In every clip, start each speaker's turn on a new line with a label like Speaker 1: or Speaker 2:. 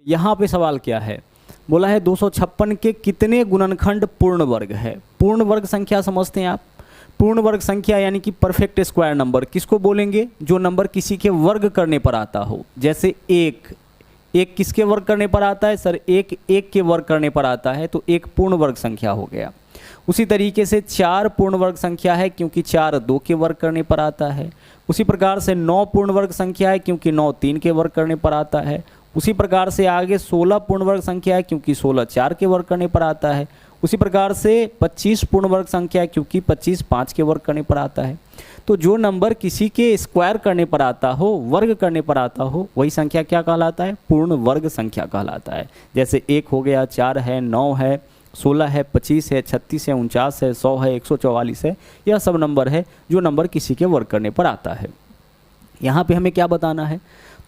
Speaker 1: यहाँ पे सवाल क्या है, बोला है 256 के कितने गुणनखंड पूर्ण वर्ग है। पूर्ण वर्ग संख्या समझते हैं आप, पूर्ण वर्ग संख्या यानी कि परफेक्ट स्क्वायर नंबर किसको बोलेंगे, जो नंबर किसी के वर्ग करने पर आता हो। जैसे एक किसके वर्ग करने पर आता है सर, एक के वर्ग करने पर आता है, तो एक पूर्ण वर्ग संख्या हो गया। उसी तरीके से 4 पूर्ण वर्ग संख्या है क्योंकि 4 2 के वर्ग करने पर आता है। उसी प्रकार से 9 पूर्ण वर्ग संख्या है क्योंकि 9 3 के वर्ग करने पर आता है। उसी प्रकार से आगे 16 पूर्ण वर्ग संख्या है क्योंकि 16 4 के वर्ग करने पर आता है। उसी प्रकार से 25 पूर्ण वर्ग संख्या है क्योंकि 25 5 के वर्ग करने पर आता है। तो जो नंबर किसी के स्क्वायर करने पर आता हो, वर्ग करने पर आता हो, वही संख्या क्या कहलाता है, पूर्ण वर्ग संख्या कहलाता है। जैसे 1 हो गया, 4 है, 9 है, 16 है, 25 है, 36 है, 49 है, 100 है, 144 है, यह सब नंबर है जो नंबर किसी के वर्ग करने पर आता है। यहाँ पे हमें क्या बताना है,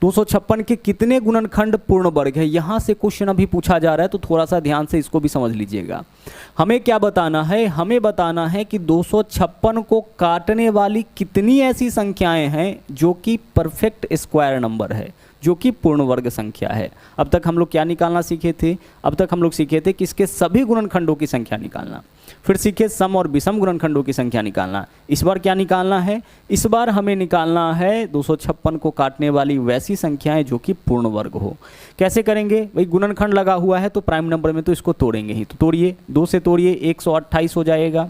Speaker 1: 256 के कितने गुणनखंड पूर्ण वर्ग है। यहाँ से क्वेश्चन अभी पूछा जा रहा है, तो थोड़ा सा ध्यान से इसको भी समझ लीजिएगा। हमें क्या बताना है, हमें बताना है कि 256 को काटने वाली कितनी ऐसी संख्याएं हैं जो कि परफेक्ट स्क्वायर नंबर है, जो कि पूर्ण वर्ग संख्या है। अब तक हम लोग क्या निकालना सीखे थे, अब तक हम लोग सीखे थे कि इसके सभी गुणनखंडों की संख्या निकालना, फिर सीखे सम और विषम गुणनखंडों की संख्या निकालना। इस बार क्या निकालना है, इस बार हमें निकालना है 256 को काटने वाली वैसी संख्याएं जो कि पूर्ण वर्ग हो। कैसे करेंगे भाई, गुणनखंड लगा हुआ है तो प्राइम नंबर में तो इसको तोड़ेंगे ही, तो तोड़िए, 2 से तोड़िए 128 हो जाएगा,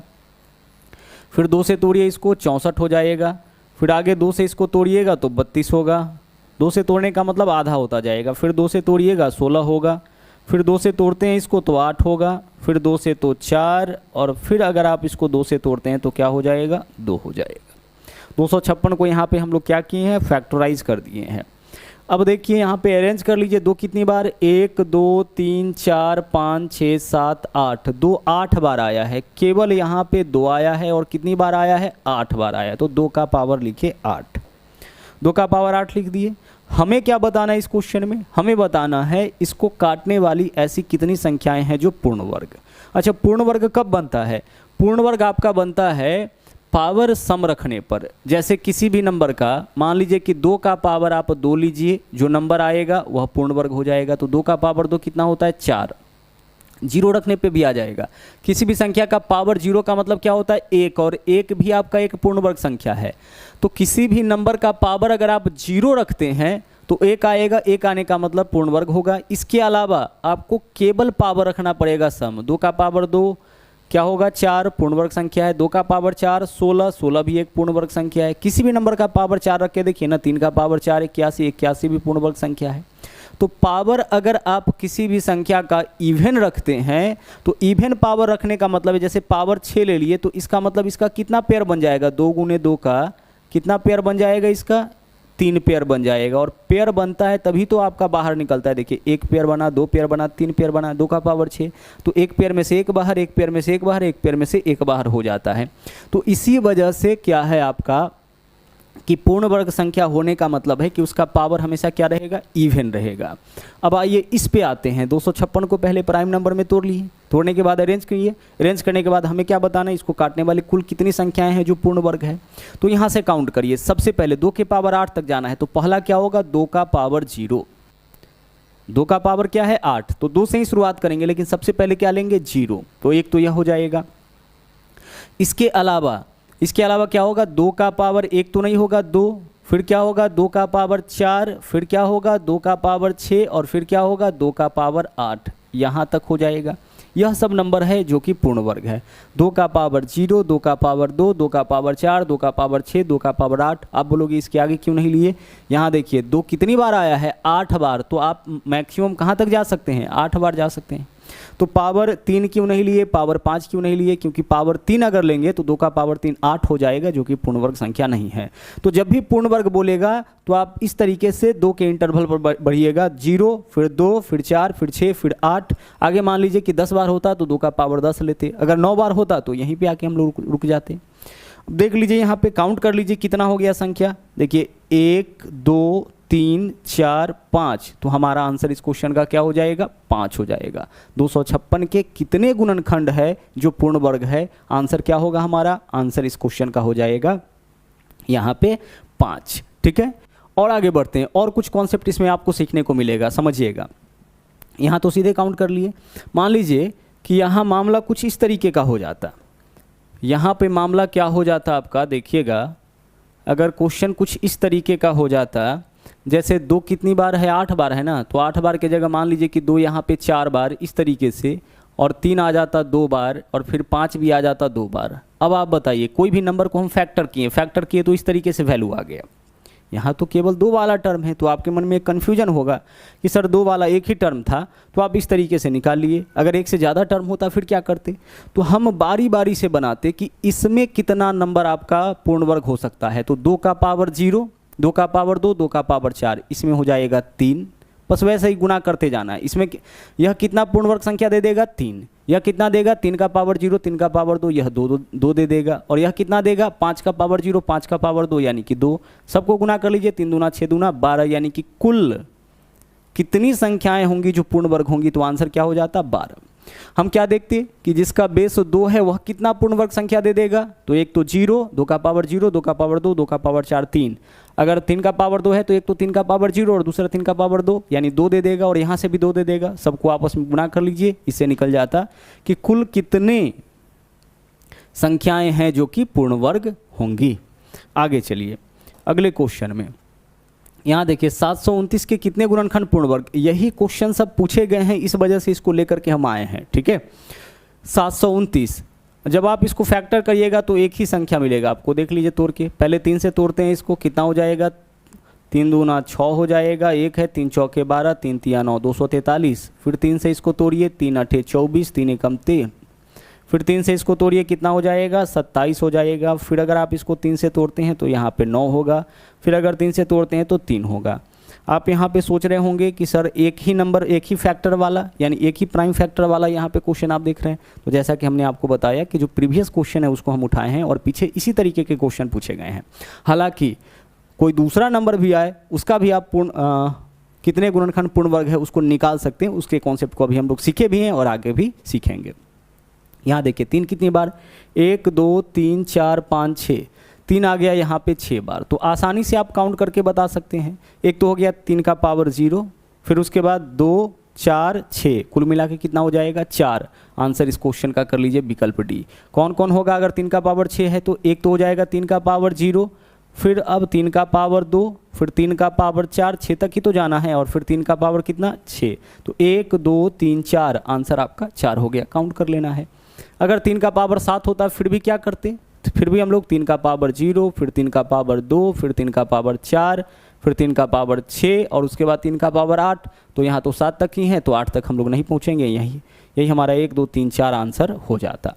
Speaker 1: फिर 2 से तोड़िए इसको 64 हो जाएगा, फिर आगे 2 से इसको तोड़िएगा तो 32 होगा, 2 से तोड़ने का मतलब आधा होता जाएगा, फिर 2 से तोड़िएगा 16 होगा, फिर 2 से तोड़ते हैं इसको तो 8 होगा, फिर 2 से तो 4, और फिर अगर आप इसको 2 से तोड़ते हैं तो क्या हो जाएगा, 2 हो जाएगा। 256 को यहाँ पे हम लोग क्या किए हैं, फैक्टराइज कर दिए हैं। अब देखिए यहाँ पे अरेंज कर लीजिए, 2 कितनी बार, 1 2 3 4 5 6 7 8, 2 8 बार आया है, केवल यहाँ पे 2 आया है, और कितनी बार आया है, 8 बार आया है, तो 2 का पावर लिखे 8, 2 का पावर 8 लिख दिए। हमें क्या बताना है इस क्वेश्चन में, हमें बताना है इसको काटने वाली ऐसी कितनी संख्याएं हैं जो पूर्ण वर्ग। अच्छा, पूर्ण वर्ग कब बनता है, पूर्ण वर्ग आपका बनता है पावर सम रखने पर। जैसे किसी भी नंबर का, मान लीजिए कि 2 का पावर आप 2 लीजिए, जो नंबर आएगा वह पूर्ण वर्ग हो जाएगा। तो 2 का पावर 2 कितना होता है, 4, 0 रखने पे भी आ जाएगा। किसी भी संख्या का पावर 0 का मतलब क्या होता है, 1, और 1 भी आपका एक पूर्ण वर्ग संख्या है। तो किसी भी नंबर का पावर अगर आप 0 रखते हैं तो 1 आएगा, 1 आने का मतलब पूर्ण वर्ग होगा। इसके अलावा आपको केवल पावर रखना पड़ेगा सम। 2 का पावर 2 क्या होगा, 4, पूर्ण वर्ग संख्या है। 2 का पावर 4 16, 16 भी एक पूर्ण वर्ग संख्या है। किसी भी नंबर का पावर 4 रख के देखिए ना, 3 का पावर 4 81, 81 भी पूर्ण वर्ग संख्या है। तो पावर अगर आप किसी भी संख्या का इवन रखते हैं तो इवन पावर रखने का मतलब है, जैसे पावर 6 ले लिए तो इसका मतलब इसका कितना पेयर बन जाएगा, 2 गुने 2 का कितना पेयर बन जाएगा, इसका 3 पेयर बन जाएगा। और पेयर बनता है तभी तो आपका बाहर निकलता है। देखिए 1 पेयर बना, 2 पेयर बना, 3 पेयर बना, 2 का पावर 6, तो 1 पेयर में से 1 बाहर, 1 पेयर में से 1 बाहर, 1 पेयर में से 1 बाहर हो जाता है। तो इसी वजह से क्या है आपका कि पूर्ण वर्ग संख्या होने का मतलब है कि उसका पावर हमेशा क्या रहेगा, इवन रहेगा। अब आइए इस पे आते हैं। 256 को पहले प्राइम नंबर में तोड़ लिए, तोड़ने के बाद अरेंज करिए, अरेंज करने के बाद हमें क्या बताना है, इसको काटने वाली कुल कितनी संख्याएं हैं जो पूर्ण वर्ग है। तो यहाँ से काउंट करिए। सबसे पहले 2 के पावर 8 तक जाना है, तो पहला क्या होगा, 2 का पावर 0, 2 का पावर क्या है 8, तो 2 से ही शुरुआत करेंगे, लेकिन सबसे पहले क्या लेंगे 0, तो 1 तो यह हो जाएगा। इसके अलावा क्या होगा, 2 का पावर 1 तो नहीं होगा 2, फिर क्या होगा 2 का पावर 4, फिर क्या होगा 2 का पावर 6, और फिर क्या होगा 2 का पावर 8, यहाँ तक हो जाएगा। यह सब नंबर है जो कि पूर्ण वर्ग है। 2 का पावर 0, 2 का पावर 2, 2 का पावर 4, 2 का पावर 6, 2 का पावर 8। आप बोलोगे इसके आगे क्यों नहीं लिए, यहाँ देखिए 2 कितनी बार आया है, 8 बार, तो आप मैक्सिमम कहाँ तक जा सकते हैं, 8 बार जा सकते हैं। तो पावर 3 क्यों नहीं लिए, पावर 5 क्यों नहीं लिए, क्योंकि पावर 3 अगर लेंगे तो 2 का पावर 3 8 हो जाएगा, जो कि पूर्ण वर्ग संख्या नहीं है। तो जब भी पूर्ण वर्ग बोलेगा तो आप इस तरीके से 2 के इंटरवल पर बढ़िएगा, 0 फिर 2 फिर 4 फिर 6 फिर 8। आगे मान लीजिए कि 10 बार होता तो 2 का पावर 10 लेते, अगर 9 बार होता तो यहीं पे आके हम लोग रुक जाते। देख लीजिए यहाँ पे काउंट कर लीजिए कितना हो गया संख्या, देखिए 1 2 3 4 5, तो हमारा आंसर इस क्वेश्चन का क्या हो जाएगा, 5 हो जाएगा। 256 के कितने गुणनखंड है जो पूर्ण वर्ग है, आंसर क्या होगा हमारा, आंसर इस क्वेश्चन का हो जाएगा यहाँ पे 5। ठीक है, और आगे बढ़ते हैं, और कुछ कॉन्सेप्ट इसमें आपको सीखने को मिलेगा, समझिएगा। यहाँ तो सीधे काउंट कर लिए। मान लीजिए कि यहाँ मामला कुछ इस तरीके का हो जाता, यहाँ पे मामला क्या हो जाता आपका, देखिएगा अगर क्वेश्चन कुछ इस तरीके का हो जाता, जैसे 2 कितनी बार है, 8 बार है ना, तो 8 बार की जगह मान लीजिए कि 2 यहाँ पे 4 बार इस तरीके से, और 3 आ जाता 2 बार, और फिर 5 भी आ जाता 2 बार। अब आप बताइए कोई भी नंबर को हम फैक्टर किए तो इस तरीके से वैल्यू आ गया। यहाँ तो केवल 2 वाला टर्म है, तो आपके मन में एक कन्फ्यूजन होगा कि सर 2 वाला एक ही टर्म था, तो आप इस तरीके से निकाल लिए। अगर एक से ज़्यादा टर्म होता फिर क्या करते, तो हम बारी बारी से बनाते कि इसमें कितना नंबर आपका पूर्ण वर्ग हो सकता है। तो 2 का पावर 0, 2 का पावर 2, 2 का पावर 4, इसमें हो जाएगा 3। बस वैसे ही गुना करते जाना है। इसमें यह कितना पूर्ण वर्ग संख्या दे देगा, 3। यह कितना देगा, 3 का पावर 0, 3 का पावर 2, यह 2 दे देगा। और यह कितना देगा, 5 का पावर 0, 5 का पावर 2 यानी कि 2। सबको गुना कर लीजिए, 3 दूना 6 दूना 12, यानी कि कुल कितनी संख्याएं होंगी जो पूर्ण वर्ग होंगी, तो आंसर क्या हो जाता, 12। हम क्या देखते कि जिसका बेस 2 है वह कितना पूर्ण वर्ग संख्या दे देगा, तो एक तो 0, 2 का पावर 0, 2 का पावर 2, 2 का पावर 4, 3। अगर 3 का पावर 2 है तो एक तो 3 का पावर 0 और दूसरा 3 का पावर 2, यानी 2 दे देगा, और यहाँ से भी 2 दे देगा। सबको आपस में गुणा कर लीजिए, इससे निकल जाता कि कुल कितने संख्याएं हैं जो कि पूर्ण वर्ग होंगी। आगे चलिए अगले क्वेश्चन में। यहाँ देखिए 729 के कितने गुणनखंड पूर्ण वर्ग, यही क्वेश्चन सब पूछे गए हैं, इस वजह से इसको लेकर के हम आए हैं। ठीक है, 729 जब आप इसको फैक्टर करिएगा तो एक ही संख्या मिलेगा आपको। देख लीजिए तोड़ के, पहले 3 से तोड़ते हैं इसको, कितना हो जाएगा, 3 दूना 6 हो जाएगा, 1 है, 3 चौके 12, 3 तिया 9, 243। फिर 3 से इसको तोड़िए, 3 अठे 24, 3 एकम 3। फिर 3 से इसको तोड़िए, कितना हो जाएगा, 27 हो जाएगा। फिर अगर आप इसको 3 से तोड़ते हैं तो यहाँ पे 9 होगा। फिर अगर 3 से तोड़ते हैं तो 3 होगा। आप यहाँ पे सोच रहे होंगे कि सर एक ही नंबर, एक ही फैक्टर वाला, यानी एक ही प्राइम फैक्टर वाला यहाँ पे क्वेश्चन आप देख रहे हैं। तो जैसा कि हमने आपको बताया कि जो प्रीवियस क्वेश्चन है उसको हम उठाए हैं और पीछे इसी तरीके के क्वेश्चन पूछे गए हैं। हालांकि कोई दूसरा नंबर भी आए उसका भी आप कितने गुणनखंड पूर्ण वर्ग है उसको निकाल सकते हैं। उसके कॉन्सेप्ट को अभी हम लोग सीखे भी हैं और आगे भी सीखेंगे। यहाँ देखिए 3 कितनी बार, 1 2 3 4 5 6, 3 आ गया यहाँ पे 6 बार। तो आसानी से आप काउंट करके बता सकते हैं। एक तो हो गया 3 का पावर 0, फिर उसके बाद 2 4 6, कुल मिला के कितना हो जाएगा, 4। आंसर इस क्वेश्चन का कर लीजिए विकल्प डी। कौन कौन होगा अगर 3 का पावर 6 है, तो एक तो हो जाएगा 3 का पावर 0, फिर अब 3 का पावर 2, फिर 3 का पावर 4, 6 तक ही तो जाना है, और फिर 3 का पावर कितना, 6। तो 1 2 3 4, आंसर आपका 4 हो गया, काउंट कर लेना है। अगर 3 का पावर 7 होता फिर भी क्या करते, तो फिर भी हम लोग 3 का पावर 0, फिर 3 का पावर 2, फिर 3 का पावर 4, फिर 3 का पावर 6 और उसके बाद 3 का पावर 8। तो यहाँ तो 7 तक ही है, तो 8 तक हम लोग नहीं पहुँचेंगे। यही हमारा 1 2 3 4 आंसर हो जाता।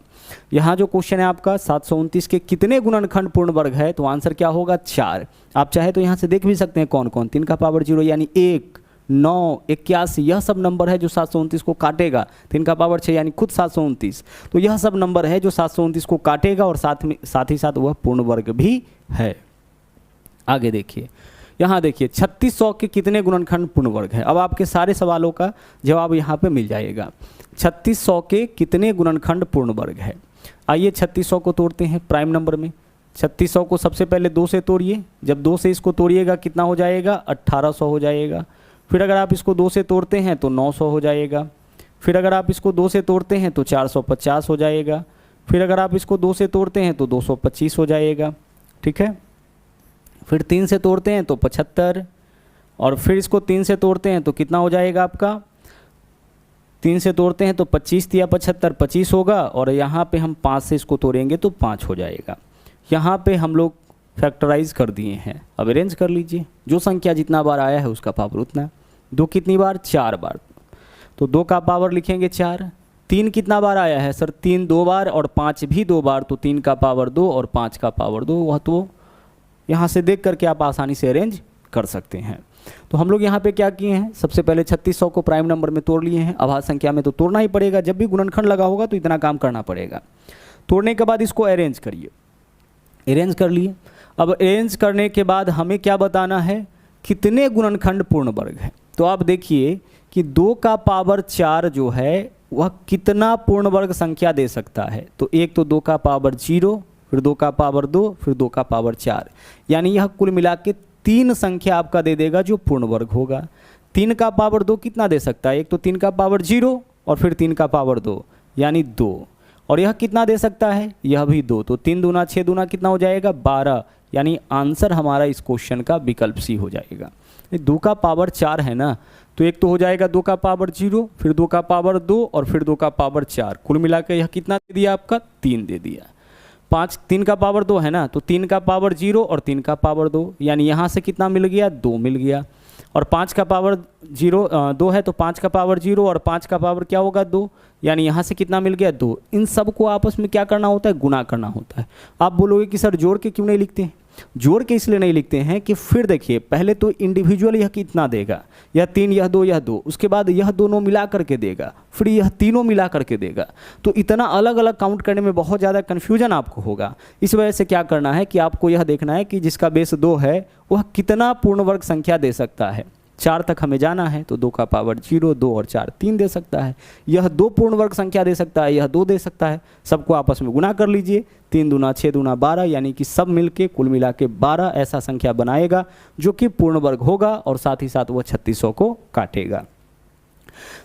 Speaker 1: यहाँ जो क्वेश्चन है आपका 729 के कितने गुणनखंड पूर्ण वर्ग है, तो आंसर क्या होगा, 4। आप चाहे तो यहाँ से देख भी सकते हैं कौन कौन। 3 का पावर 0 यानी 1 9 81, यह सब नंबर है जो 729 को काटेगा। 3 का पावर 6 यानी खुद 729, तो यह सब नंबर है जो 729 को काटेगा और साथ ही साथ वह पूर्ण वर्ग भी है। आगे देखिए, यहाँ देखिए 3600 के कितने गुणनखंड पूर्ण वर्ग है। अब आपके सारे सवालों का जवाब यहाँ पे मिल जाएगा। 3600 के कितने गुणनखंड पूर्ण वर्ग है। आइए 3600 को तोड़ते हैं प्राइम नंबर में। 3600 को सबसे पहले 2 से तोड़िए, जब 2 से इसको तोड़िएगा कितना हो जाएगा, 1800 हो जाएगा। फिर अगर आप इसको 2 से तोड़ते हैं तो 900 हो जाएगा। फिर अगर आप इसको 2 से तोड़ते हैं तो 450 हो जाएगा। फिर अगर आप इसको 2 से तोड़ते हैं तो 225 हो जाएगा। ठीक है, फिर 3 से तोड़ते हैं तो 75, और फिर इसको 3 से तोड़ते हैं तो कितना हो जाएगा आपका, 3 से तोड़ते हैं तो 25 या 75, 25 होगा। और यहाँ पे हम 5 से इसको तोड़ेंगे तो 5 हो जाएगा। यहाँ पे हम लोग फैक्टराइज कर दिए हैं। अब अरेंज कर लीजिए, जो संख्या जितना बार आया है उसका पावर उतना। 2 कितनी बार, 4 बार, तो 2 का पावर लिखेंगे 4। 3 कितना बार आया है सर, 3 2 बार और 5 भी 2 बार, तो 3 का पावर 2 और 5 का पावर 2। वह तो यहाँ से देख करके आप आसानी से अरेंज कर सकते हैं। तो हम लोग यहाँ पे क्या किए हैं, सबसे पहले 3600 को प्राइम नंबर में तोड़ लिए हैं। अभाज्य संख्या में तो तोड़ना ही पड़ेगा, जब भी गुणनखंड लगा होगा तो इतना काम करना पड़ेगा। तोड़ने के बाद इसको अरेंज करिए, अरेंज कर लिए। अब अरेंज करने के बाद हमें क्या बताना है, कितने गुणनखंड पूर्ण वर्ग है। तो आप देखिए कि 2 का पावर 4 जो है वह कितना पूर्ण वर्ग संख्या दे सकता है। तो एक तो 2 का पावर 0, फिर 2 का पावर 2, फिर 2 का पावर 4, यानी यह कुल मिला के 3 संख्या आपका दे देगा जो पूर्ण वर्ग होगा। 3 का पावर 2 कितना दे सकता है? एक तो 3 का पावर 0 और फिर 3 का पावर 2 यानी 2, और यह कितना दे सकता है? यह भी 2। तो 3 दूना 6 दूना कितना हो जाएगा? 12, यानी आंसर हमारा इस क्वेश्चन का विकल्प सी हो जाएगा। 2 का पावर 4 है ना, तो एक तो हो जाएगा 2 का पावर 0, फिर 2 का पावर 2 और फिर 2 का पावर 4, कुल मिलाकर यह कितना दे दिया आपका? 3 दे दिया। 3 का पावर 2 है ना, तो 3 का पावर 0 और 3 का पावर 2, यानी यहाँ से कितना मिल गया? 2 मिल गया। और 5 का पावर 2 है, तो 5 का पावर 0 और 5 का पावर क्या होगा? 2, यानी यहाँ से कितना मिल गया? 2। इन सब को आपस में क्या करना होता है? गुना करना होता है। आप बोलोगे कि सर जोड़ के क्यों नहीं लिखते हैं? जोड़ के इसलिए नहीं लिखते हैं कि फिर देखिए, पहले तो इंडिविजुअल यह कितना देगा, यह 3, यह 2, यह 2, उसके बाद यह दोनों मिला करके देगा, फिर यह तीनों मिला करके देगा। तो इतना अलग अलग काउंट करने में बहुत ज़्यादा कन्फ्यूजन आपको होगा। इस वजह से क्या करना है कि आपको यह देखना है कि जिसका बेस 2 है वह कितना पूर्ण वर्ग संख्या दे सकता है। 4 तक हमें जाना है, तो 2 का पावर 0, 2 और 4 3 दे सकता है। यह 2 पूर्ण वर्ग संख्या दे सकता है, यह 2 दे सकता है। सबको आपस में गुना कर लीजिए, 3 दूना 6 दूना 12, यानी कि सब मिलके कुल मिला के 12 ऐसा संख्या बनाएगा जो कि पूर्ण वर्ग होगा, और साथ ही साथ वह 3600 को काटेगा।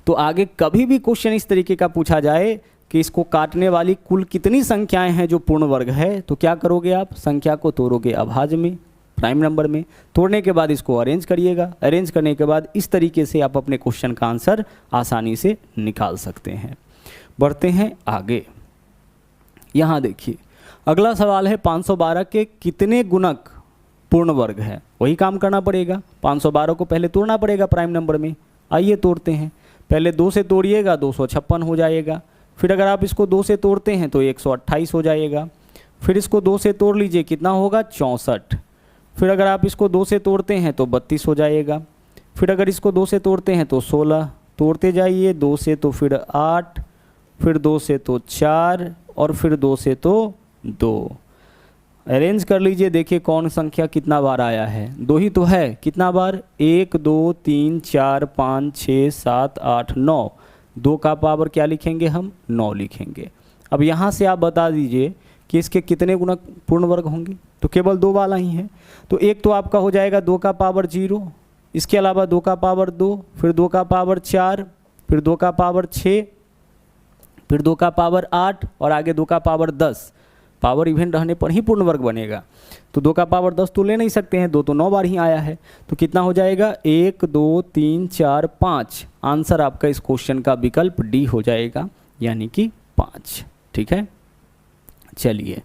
Speaker 1: तो आगे कभी भी क्वेश्चन इस तरीके का पूछा जाए कि इसको काटने वाली कुल कितनी संख्याएं हैं जो पूर्ण वर्ग है, तो क्या करोगे आप? संख्या को तोड़ोगे अभाज्य में, प्राइम नंबर में, तोड़ने के बाद इसको अरेंज करिएगा। अरेंज करने के बाद इस तरीके से आप अपने क्वेश्चन का आंसर आसानी से निकाल सकते हैं। बढ़ते हैं आगे। यहाँ देखिए, अगला सवाल है 512 के कितने गुणक पूर्ण वर्ग है? वही काम करना पड़ेगा। 512 को पहले तोड़ना पड़ेगा प्राइम नंबर में। आइए तोड़ते हैं। पहले 2 से तोड़िएगा, 256 हो जाएगा। फिर अगर आप इसको 2 से तोड़ते हैं तो 128 हो जाएगा। फिर इसको 2 से तोड़ लीजिए, कितना होगा? 64। फिर अगर आप इसको 2 से तोड़ते हैं तो 32 हो जाएगा। फिर अगर इसको 2 से तोड़ते हैं तो 16, तोड़ते जाइए, 2 से तो फिर 8, फिर 2 से तो 4 और फिर 2 से तो 2। अरेंज कर लीजिए, देखिए कौन संख्या कितना बार आया है। 2 ही तो है, कितना बार? 1 2 3 4 5 6 7 8 9। 2 का पावर क्या लिखेंगे हम? 9 लिखेंगे। अब यहाँ से आप बता दीजिए कि इसके कितने गुणक पूर्ण वर्ग होंगे, तो केवल 2 वाला ही है। तो एक तो आपका हो जाएगा 2 का पावर 0, इसके अलावा 2 का पावर 2, फिर 2 का पावर 4, फिर 2 का पावर 6, फिर 2 का पावर 8 और आगे 2 का पावर 10। पावर इवन रहने पर ही पूर्ण वर्ग बनेगा। तो 2 का पावर 10 तो ले नहीं सकते हैं, 2 तो 9 बार ही आया है। तो कितना हो जाएगा? 1 2 3 4 5। आंसर आपका इस क्वेश्चन का विकल्प डी हो जाएगा, यानी कि 5। ठीक है, चलिए